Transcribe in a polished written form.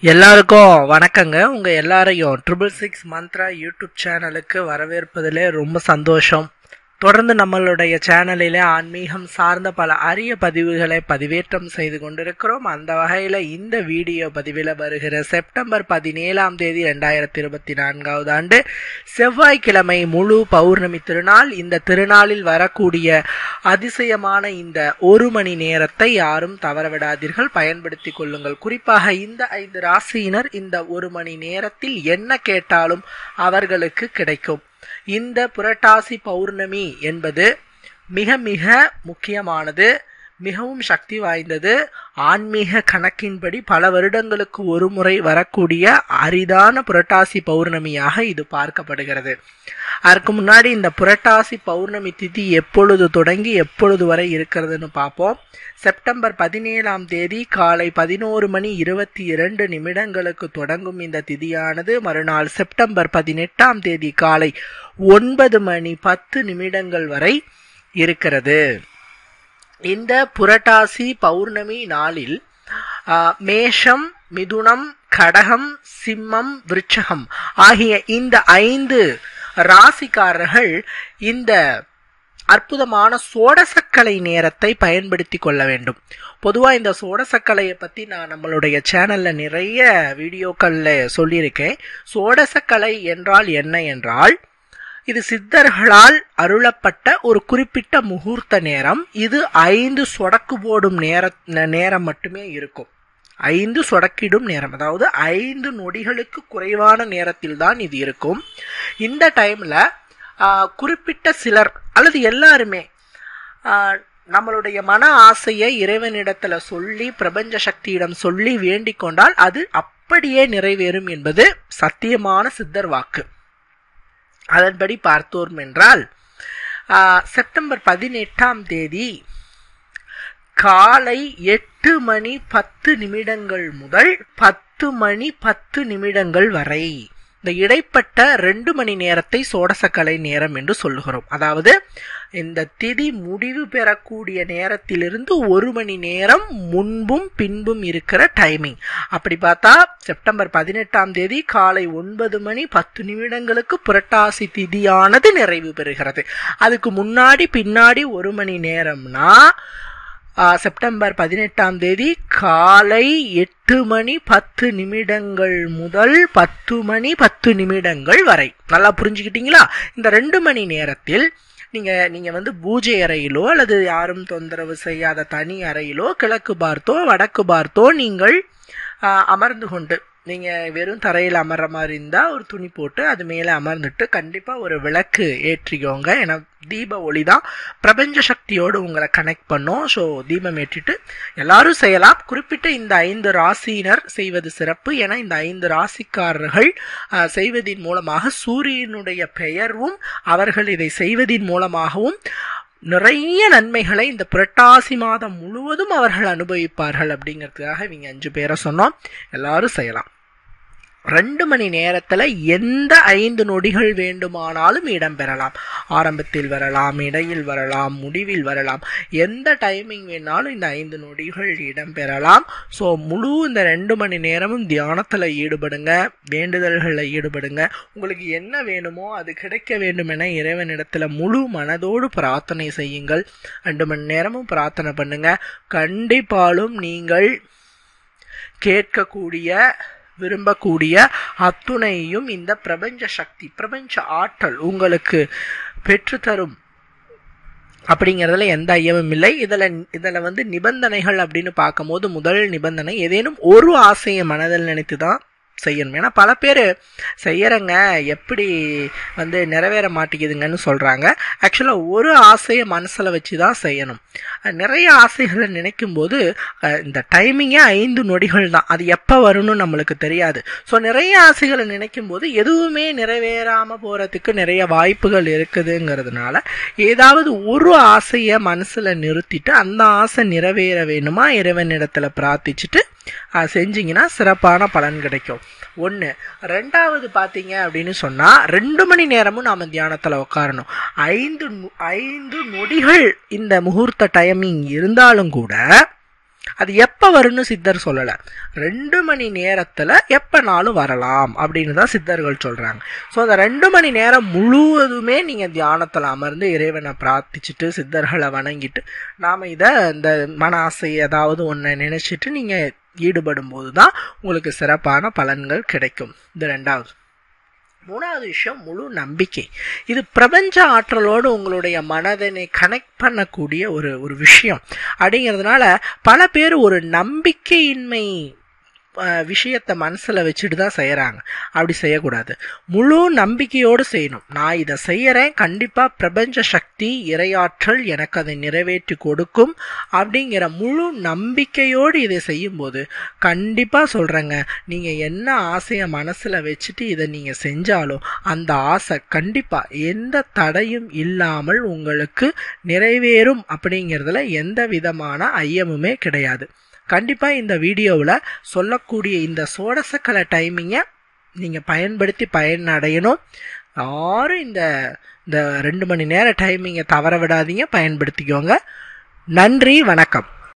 எல்லாருக்கும் வணக்கங்க. உங்க எல்லாரையும் 666 மந்த்ரா யூடியூப் சேனலுக்கு வரவேற்பதிலே ரொம்ப சந்தோஷம். தொடர்ந்து நம்மளுடைய சேனலிலே ஆன்மீகம் சார்ந்த பல அரிய பதிவுகளை பதிவேற்றம் செய்து கொண்டிருக்கிறோம். அந்த வகையில இந்த வீடியோ பதிவில் வருகிற செப்டம்பர் 17ஆம் தேதி 2024 ஆண்டு செவ்வாய்க்கிழமை முழு பௌர்ணமி திருநாள். இந்த திருநாளில் வரக்கூடிய அதிசயமான இந்த ஒரு மணி நேரத்தை யாரும் தவறவிடாதீர்கள், பயன்படுத்திக் கொள்ளுங்கள். குறிப்பாக இந்த 5 ராசியினர் இந்த ஒரு மணி நேரத்தில் என்ன கேட்டாலும் அவர்களுக்கு கிடைக்கும். இந்த புரட்டாசி பௌர்ணமி என்பது மிக மிக முக்கியமானது, மிகவும் சக்தி வாய்ந்தது. ஆன்மீக கணக்கின்படி பல வருடங்களுக்கு ஒரு முறை வரக்கூடிய அரிதான புரட்டாசி பௌர்ணமியாக இது பார்க்கப்படுகிறது. அதற்கு முன்னாடி இந்த புரட்டாசி பௌர்ணமி திதி எப்பொழுது தொடங்கி எப்பொழுது வரை இருக்கிறதுன்னு பார்ப்போம். செப்டம்பர் 17ஆம் தேதி காலை 11:22 தொடங்கும் இந்த திதியானது மறுநாள் செப்டம்பர் 18ஆம் தேதி காலை 9:10 வரை இருக்கிறது. இந்த புரட்டாசி பௌர்ணமி நாளில் மேஷம், மிதுனம், கடகம், சிம்மம், விருச்சகம் ஆகிய இந்த 5 ராசிக்காரர்கள் இந்த அற்புதமான சோடசக்கலை நேரத்தை பயன்படுத்தி கொள்ள வேண்டும். பொதுவாக இந்த சோடசக்கலையை பற்றி நான் நம்மளுடைய சேனல்ல நிறைய வீடியோக்கள்ல சொல்லியிருக்கேன். சோடசக்கலை என்றால் என்ன என்றால், இது சித்தர்களால் அருளப்பட்ட ஒரு குறிப்பிட்ட முகூர்த்த நேரம். இது 5 சொடக்கு போடும் நேரம் மட்டுமே இருக்கும். 5 சொடக்கிடும் நேரம், அதாவது 5 நொடிகளுக்கு குறைவான நேரத்தில் தான் இது இருக்கும். இந்த டைம்ல குறிப்பிட்ட சிலர் அல்லது எல்லாருமே நம்மளுடைய மன ஆசையை இறைவனிடத்துல சொல்லி, பிரபஞ்ச சக்தியிடம் சொல்லி வேண்டிக் கொண்டால் அது அப்படியே நிறைவேறும் என்பது சத்தியமான சித்தர் வாக்கு. அதன்படி பார்த்தோம் என்றால் செப்டம்பர் 18ஆம் தேதி காலை 8:10 முதல் 10:10 வரை இந்த இடைப்பட்ட 2 மணி நேரத்தை சோடசக்கலை நேரம் என்று சொல்லுகிறோம். அதாவது இந்த திதி முடிவு பெறக்கூடிய நேரத்திலிருந்து 1 மணி நேரம் முன்பும் பின்பும் இருக்கிற டைமிங். அப்படி பார்த்தா செப்டம்பர் 18ஆம் தேதி காலை 9:10 புரட்டாசி திதியானது நிறைவு பெறுகிறது. அதுக்கு முன்னாடி பின்னாடி 1 மணி நேரம்னா செப்டம்பர் 18ஆம் தேதி காலை 8:10 முதல் 10:10 வரை. நல்லா புரிஞ்சுக்கிட்டீங்களா? இந்த 2 மணி நேரத்தில் நீங்க பூஜை அறையிலோ அல்லது யாரும் தொந்தரவு செய்யாத தனி அறையிலோ கிழக்கு பார்த்தோ வடக்கு பார்த்தோ நீங்கள் அமர்ந்து கொண்டு, நீங்க வெறும் தரையில் அமர்ற மாதிரி இருந்தா ஒரு துணி போட்டு அது மேல அமர்ந்துட்டு கண்டிப்பா ஒரு விளக்கு ஏற்றிக்கோங்க. ஏன்னா தீப ஒளி தான் பிரபஞ்ச சக்தியோடு உங்களை கனெக்ட் பண்ணும். ஸோ தீபம் ஏற்றிட்டு எல்லாரும் செய்யலாம். குறிப்பிட்ட இந்த 5 ராசியினர் செய்வது சிறப்பு. ஏன்னா இந்த 5 ராசிக்காரர்கள் செய்வதின் மூலமாக சூரியனுடைய பெயர்வும் அவர்கள் இதை செய்வதின் மூலமாகவும் நிறைய நன்மைகளை இந்த புரட்டாசி மாதம் முழுவதும் அவர்கள் அனுபவிப்பார்கள். அப்படிங்கிறதுக்காக இவங்க 5 பேரை சொன்னோம். எல்லாரும் செய்யலாம். 2 மணி நேரத்துல எந்த 5 நொடிகள் வேண்டுமானாலும் இடம்பெறலாம். ஆரம்பத்தில் வரலாம், இடையில் வரலாம், முடிவில் வரலாம். எந்த டைமிங் வேணாலும் இந்த 5 நொடிகள் இடம்பெறலாம். ஸோ முழு இந்த 2 மணி நேரமும் தியானத்துல ஈடுபடுங்க, வேண்டுதல்களில் ஈடுபடுங்க. உங்களுக்கு என்ன வேணுமோ அது கிடைக்க வேண்டும் என இறைவனிடத்துல முழு மனதோடு பிரார்த்தனை செய்யுங்கள். 2 மணி நேரமும் பிரார்த்தனை பண்ணுங்க. கண்டிப்பாலும் நீங்கள் கேட்கக்கூடிய விரும்பக்கூடிய அத்துணையும் இந்த பிரபஞ்ச சக்தி, பிரபஞ்ச ஆற்றல் உங்களுக்கு பெற்றுத்தரும் அப்படிங்கிறதுல எந்த ஐயமும் இல்லை. இதுல நிபந்தனைகள் அப்படின்னு பார்க்கும்போது முதல் நிபந்தனை, ஏதேனும் ஒரு ஆசையை மனதில் நினைத்து தான் செய்யணும். ஏன்னா பல பேர் செய்யறங்க எப்படி நிறைவேற மாட்டேங்குதுங்கன்னு சொல்றாங்க. ஆக்சுவலா ஒரு ஆசையை மனசுல வச்சுதான் செய்யணும். நிறைய ஆசைகளை நினைக்கும் போது இந்த டைமிங்கே 5 நொடிகள் தான். அது எப்ப வரும்னு நம்மளுக்கு தெரியாது. ஸோ நிறைய ஆசைகளை நினைக்கும் போது எதுவுமே நிறைவேறாம போறதுக்கு நிறைய வாய்ப்புகள் இருக்குதுங்கிறதுனால ஏதாவது ஒரு ஆசையை மனசுல நிறுத்திட்டு அந்த ஆசை நிறைவேற வேணுமா இறைவனிடத்துல பிரார்த்திச்சுட்டு செஞ்சீங்கன்னா சிறப்பான பலன் கிடைக்கும். 1. 2வது பாத்தீங்க அப்படின்னு சொன்னா 2 மணி நேரமும் நாம தியானத்துல உட்காரணும். 5 நொடிகள் இந்த முகூர்த்த டைமிங் இருந்தாலும் கூட அது எப்ப வரும்னு சித்தர் சொல்லல. 2 மணி நேரத்துல எப்பனாலும் வரலாம் அப்படின்னு தான் சித்தர்கள் சொல்றாங்க. ஸோ அந்த 2 மணி நேரம் முழுவதுமே நீங்க தியானத்துல அமர்ந்து இறைவனை பிரார்த்திச்சுட்டு சித்தர்களை வணங்கிட்டு நாம இந்த மன ஆசை ஏதாவது ஒன்றை நினைச்சிட்டு நீங்க ஈடுபடும் போதுதான் உங்களுக்கு சிறப்பான பலன்கள் கிடைக்கும். இது 2வது. 3வது விஷயம் முழு நம்பிக்கை. இது பிரபஞ்ச ஆற்றலோடு உங்களுடைய மனதனை கனெக்ட் பண்ணக்கூடிய ஒரு விஷயம் அப்படிங்கிறதுனால பல பேர் ஒரு நம்பிக்கையின்மை விஷயத்தை மனசுல வச்சுட்டு தான் செய்யறாங்க. அப்படி செய்யக்கூடாது. முழு நம்பிக்கையோடு செய்யணும். நான் இதை செய்யறேன், கண்டிப்பா பிரபஞ்ச சக்தி இறையாற்றல் எனக்கு அதை நிறைவேற்றி கொடுக்கும் அப்படிங்கிற முழு நம்பிக்கையோடு இதை செய்யும் போது கண்டிப்பா சொல்றேங்க, நீங்க என்ன ஆசைய மனசுல வச்சுட்டு இதை நீங்க செஞ்சாலும் அந்த ஆசை கண்டிப்பா எந்த தடையும் இல்லாமல் உங்களுக்கு நிறைவேறும் அப்படிங்கிறதுல எந்த விதமான ஐயமுமே கிடையாது. கண்டிப்பா இந்த வீடியோவில் சொல்லக்கூடிய இந்த சோடசக்கலை டைமிங்கை நீங்க பயன்படுத்தி பயனடையணும். யாரும் இந்த 2 மணி நேர டைமிங்கை தவற விடாதீங்க, பயன்படுத்திக்கோங்க. நன்றி, வணக்கம்.